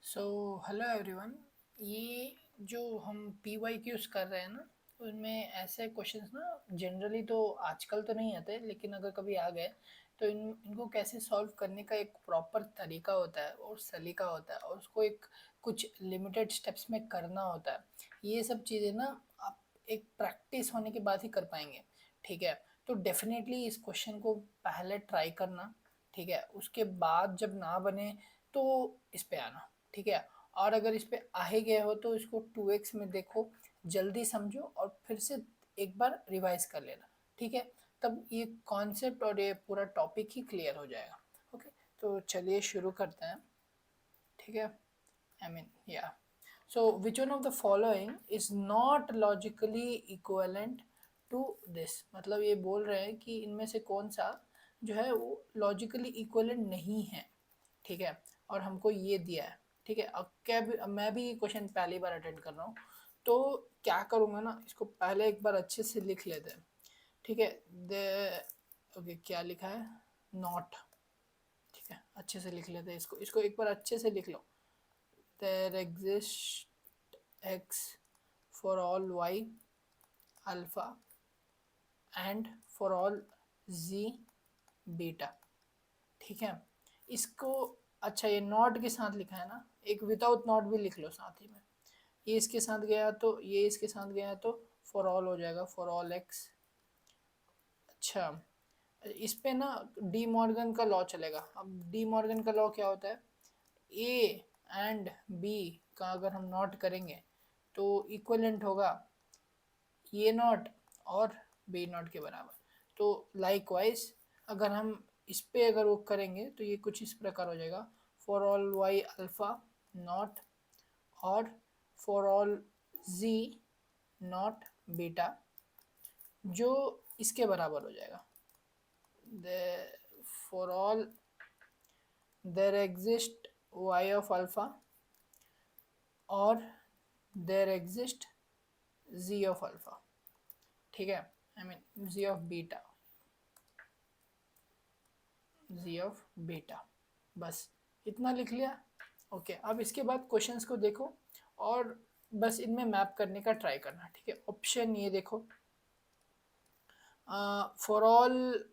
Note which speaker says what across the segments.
Speaker 1: So hello everyone. ये जो हम पी वाई क्यूज़ कर रहे हैं ना, उनमें ऐसे क्वेश्चंस ना जनरली तो आजकल तो नहीं आते, लेकिन अगर कभी आ गए तो इनको कैसे सॉल्व करने का एक प्रॉपर तरीका होता है और सलीका होता है, और उसको एक कुछ लिमिटेड स्टेप्स में करना होता है। ये सब चीज़ें ना आप एक प्रैक्टिस होने के बाद ही कर पाएंगे। ठीक है, तो डेफिनेटली इस क्वेश्चन को पहले ट्राई करना। ठीक है, उसके बाद जब ना बने तो इस पे आना। ठीक है, और अगर इस पे आ ही गए हो तो इसको 2x में देखो, जल्दी समझो और फिर से एक बार रिवाइज कर लेना। ठीक है, तब ये कॉन्सेप्ट और ये पूरा टॉपिक ही क्लियर हो जाएगा। ओके, तो चलिए शुरू करते हैं। ठीक है, आई मीन या so which one of the following is not logically equivalent to this, मतलब ये बोल रहे हैं कि इनमें से कौन सा जो है वो लॉजिकली इक्वलेंट नहीं है। ठीक है, और हमको ये दिया है। ठीक है, अब क्या भी, अब मैं भी क्वेश्चन पहली बार अटेंड कर रहा हूँ, तो क्या करूँगा ना, इसको पहले एक बार अच्छे से लिख लेते हैं। ठीक है, द ओके क्या लिखा है, नॉट। ठीक है, अच्छे से लिख लेते हैं इसको, इसको एक बार अच्छे से लिख लो। There exist x for all y alpha and for all z beta. ठीक है, इसको अच्छा ये नॉट के साथ लिखा है ना, एक विदाउट नॉट भी लिख लो साथ ही में। ये इसके साथ गया तो ये इसके साथ गया तो फॉर ऑल हो जाएगा, फॉर ऑल एक्स। अच्छा, इस पे ना डी मॉर्गन का लॉ चलेगा। अब डी मॉर्गन का लॉ क्या होता है, ए एंड बी का अगर हम नॉट करेंगे तो इक्वलेंट होगा ये नॉट और बी नॉट के बराबर। तो लाइक वाइज अगर हम इस पे अगर वो करेंगे तो ये कुछ इस प्रकार हो जाएगा, for all y alpha not और for all z not beta, जो इसके बराबर हो जाएगा, for all there exist y of alpha और there exist z of alpha. ठीक है, I mean z of beta, z of beta, बस इतना लिख लिया। ओके, अब इसके बाद क्वेश्चंस को देखो और बस इनमें मैप करने का ट्राई करना। ठीक है, ऑप्शन ये देखो, फॉर ऑल,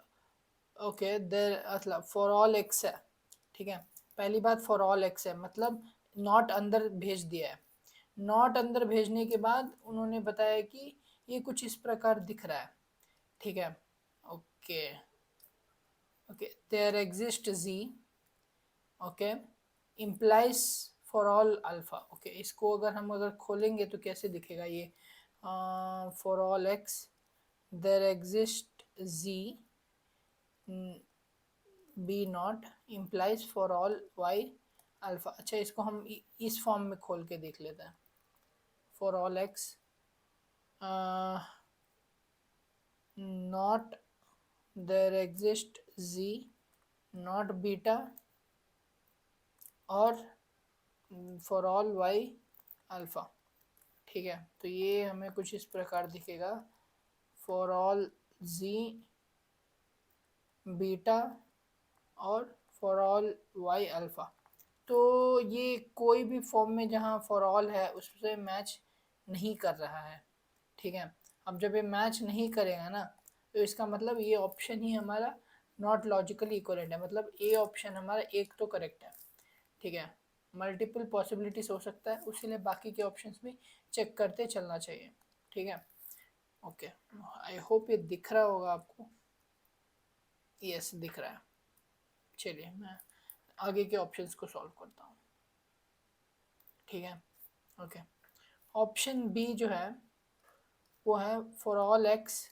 Speaker 1: ओके देर मतलब फॉर ऑल एक्स है। ठीक है, पहली बात फॉर ऑल एक्स है मतलब नॉट अंदर भेज दिया है। नॉट अंदर भेजने के बाद उन्होंने बताया कि ये कुछ इस प्रकार दिख रहा है। ठीक है, okay okay there exist z, okay implies for all alpha. Okay, इसको अगर हम अगर खोलेंगे तो कैसे दिखेगा ये, for all x there exist z b not implies for all y alpha. अच्छा, इसको हम इस फॉर्म में खोल के देख लेते हैं, for all x not there exist z not beta और फॉर ऑल वाई अल्फा। ठीक है, तो ये हमें कुछ इस प्रकार दिखेगा, फॉर ऑल जी बीटा और फॉर ऑल वाई अल्फा। तो ये कोई भी फॉर्म में जहाँ फॉर ऑल है उससे मैच नहीं कर रहा है। ठीक है, अब जब ये मैच नहीं करेगा ना, तो इसका मतलब ये ऑप्शन ही हमारा नॉट लॉजिकली इक्वलेंट है, मतलब ए ऑप्शन हमारा एक तो करेक्ट है। ठीक है, मल्टीपल पॉसिबिलिटीज हो सकता है, उसीलिए बाकी के ऑप्शंस भी चेक करते चलना चाहिए। ठीक है, ओके, आई होप ये दिख रहा होगा आपको। यस दिख रहा है। चलिए मैं आगे के ऑप्शंस को सॉल्व करता हूँ। ठीक है, ओके, ऑप्शन बी जो है वो है for all x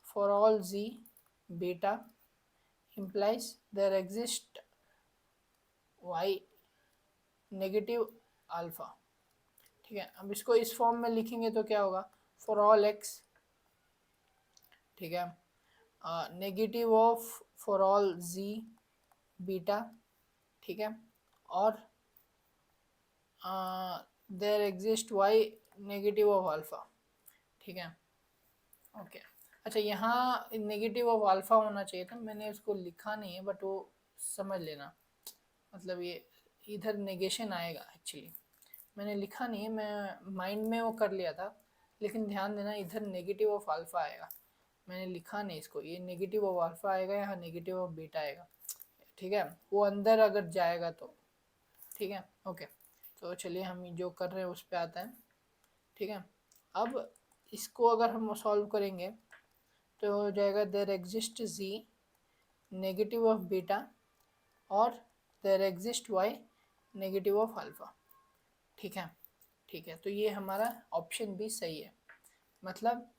Speaker 1: for all z beta implies there exist y negative alpha. ठीक है, अब इसको इस फॉर्म में लिखेंगे तो क्या होगा, फॉर ऑल एक्स, ठीक है, negative of for all z beta. ठीक है, और there exist y negative of alpha. ठीक है, ओके, अच्छा यहाँ नेगेटिव ऑफ अल्फा होना चाहिए था, मैंने उसको लिखा नहीं है, बट वो समझ लेना, मतलब ये इधर नेगेशन आएगा एक्चुअली, मैंने लिखा नहीं है, मैं माइंड में वो कर लिया था, लेकिन ध्यान देना इधर नेगेटिव ऑफ अल्फा आएगा, मैंने लिखा नहीं इसको, ये नेगेटिव ऑफ अल्फा आएगा, यहाँ नेगेटिव ऑफ बीटा आएगा, ठीक है, वो अंदर अगर जाएगा तो, ठीक है, ओके। तो चलिए हम जो कर रहे हैं उस पर आते हैं, ठीक है। अब इसको अगर हम सॉल्व करेंगे तो हो जाएगा there exist z negative of beta और there exist y negative of alpha, ठीक है, ठीक है। तो ये हमारा ऑप्शन भी सही है, मतलब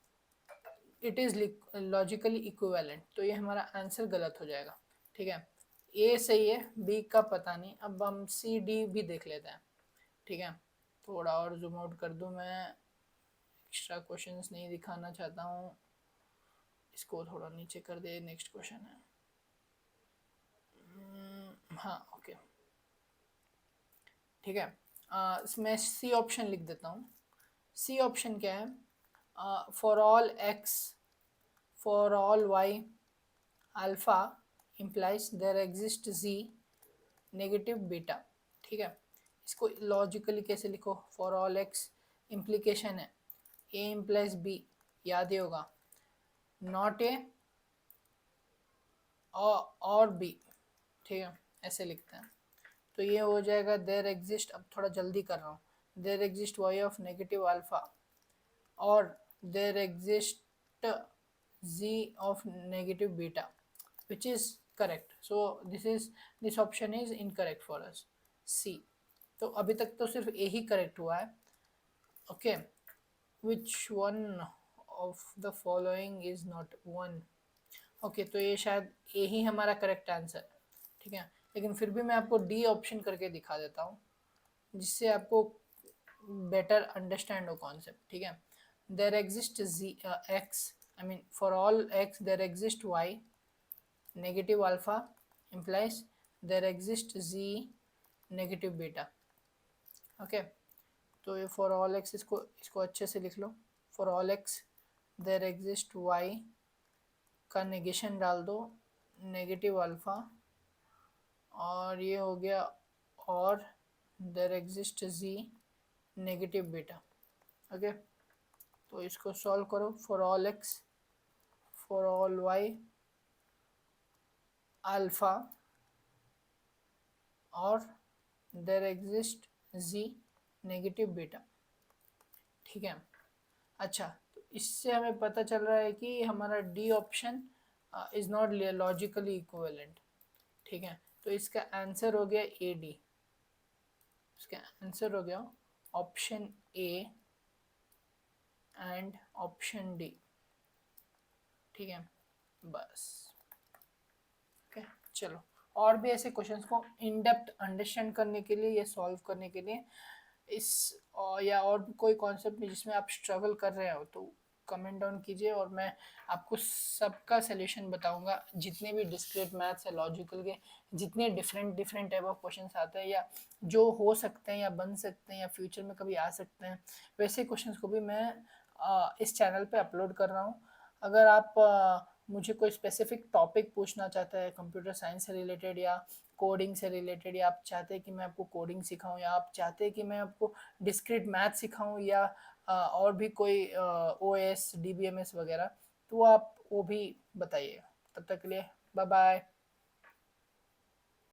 Speaker 1: इट इज़ लॉजिकली इक्विवेलेंट, तो ये हमारा आंसर गलत हो जाएगा, ठीक है। ए सही है, बी का पता नहीं, अब हम सी डी भी देख लेते हैं, ठीक है। थोड़ा और जूम आउट कर दूं मैं, एक्स्ट्रा क्वेश्चंस नहीं दिखाना चाहता हूँ, इसको थोड़ा नीचे कर दे, नेक्स्ट क्वेश्चन है। हाँ ओके, ठीक है। मैं सी ऑप्शन लिख देता हूँ। सी ऑप्शन क्या है, for all x for all y alpha implies there exist z negative beta, ठीक है। इसको लॉजिकली कैसे लिखो, फॉर ऑल एक्स इम्प्लीकेशन है ए इम्प्लाइज बी, याद ही होगा, नॉट ए और बी, ठीक है, ऐसे लिखते हैं। तो ये हो जाएगा देयर एग्जिस्ट, अब थोड़ा जल्दी कर रहा हूँ, there exist y of negative alpha और there exist z of negative beta, which is correct. So this option is incorrect for us, C। तो अभी तक तो सिर्फ ए ही करेक्ट हुआ है, okay. which one of the following is not one, okay, तो ये शायद ए ही हमारा करेक्ट आंसर है, ठीक है। लेकिन फिर भी मैं आपको डी ऑप्शन करके दिखा देता हूँ, जिससे आपको बेटर अंडरस्टैंड हो कॉन्सेप्ट, ठीक है। There exist z x, I mean for all x there exist y negative alpha implies there exists z negative beta, okay. तो ये फॉर ऑल एक्स, इसको अच्छे से लिख लो, for all x there exist y का नेगेशन डाल दो नेगेटिव अल्फा, और ये हो गया और there exist z negative beta, okay. तो इसको सॉल्व करो, for all x for all y alpha और there exist z negative beta, ठीक है। अच्छा, तो इससे हमें पता चल रहा है कि हमारा D option is not logically equivalent, ठीक है। तो इसका आंसर हो गया ए डी, इसका आंसर हो गया option A and option D, ठीक है, बस, ओके। चलो, और भी ऐसे क्वेश्चंस को इन डेप्थ अंडरस्टैंड करने के लिए या सॉल्व करने के लिए इस या और भी कोई कॉन्सेप्ट में जिसमें आप स्ट्रगल कर रहे हो तो कमेंट डाउन कीजिए, और मैं आपको सबका सलूशन बताऊंगा, जितने भी डिस्क्रीट मैथ्स है लॉजिकल के, जितने डिफरेंट टाइप ऑफ क्वेश्चंस आते हैं या जो हो सकते हैं या बन सकते हैं या फ्यूचर में कभी आ सकते हैं, वैसे क्वेश्चंस को भी मैं इस चैनल पे अपलोड कर रहा हूँ। अगर आप मुझे कोई स्पेसिफिक टॉपिक पूछना चाहते हैं कंप्यूटर साइंस से रिलेटेड या कोडिंग से रिलेटेड, या आप चाहते हैं कि मैं आपको कोडिंग सिखाऊं, या आप चाहते हैं कि मैं आपको डिस्क्रीट मैथ सिखाऊं, या और भी कोई OS DBMS वगैरह, तो आप वो भी बताइए। तब तक के लिए बाय बाय।